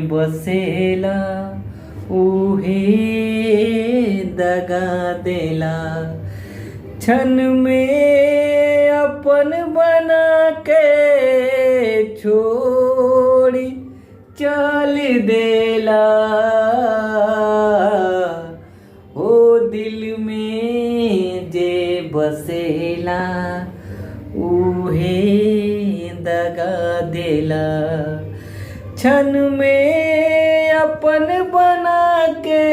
बसेला उहे दगा देला। क्षण में अपन बना के छोड़ी चल देला। ओ दिल में जे बसेला उहे दगा देला। क्षण में अपन बना के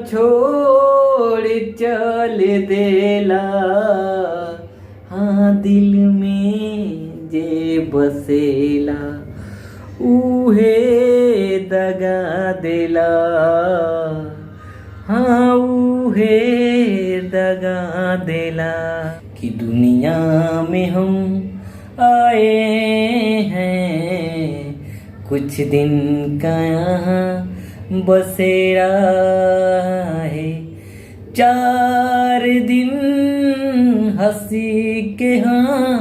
छोड़ चल देला। हाँ दिल में जे बसेला उहे दगा देला। हाँ उहे दगा देला। कि दुनिया में हम आए हैं कुछ दिन का यहाँ बसेरा है। 4 दिन हंसी के हाँ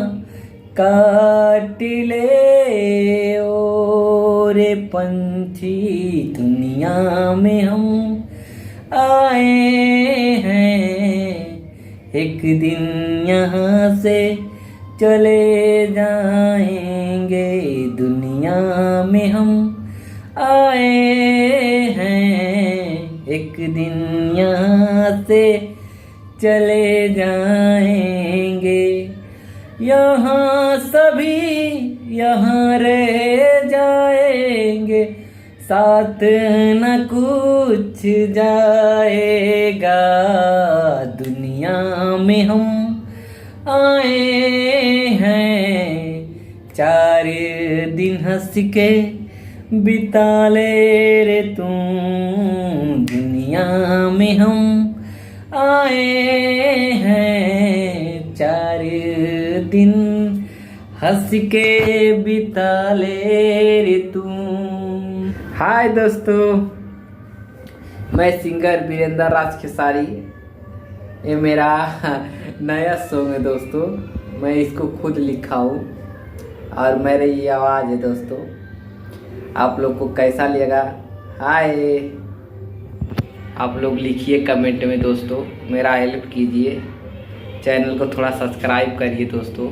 काट ले और पंछी। दुनिया में हम आए हैं एक दिन यहाँ से चले जाएंगे। दुनिया में हम आए हैं एक दिन यहाँ से चले जाएंगे। यहाँ सभी यहाँ रह जाएंगे साथ न कुछ जाएगा। दुनिया में हम आए हैं 4 दिन हंस के बिता ले रे तू। दुनिया में हम आए हैं 4 दिन हंस के बिता ले रे तू। हाय दोस्तों, मैं सिंगर वीरेंद्र राज खेसारी। ये मेरा नया सॉन्ग है दोस्तों। मैं इसको खुद लिखा हूँ और मेरी ये आवाज़ है दोस्तों। आप लोग को कैसा लगेगा? हाय, आप लोग लिखिए कमेंट में दोस्तों। मेरा हेल्प कीजिए, चैनल को थोड़ा सब्सक्राइब करिए दोस्तों।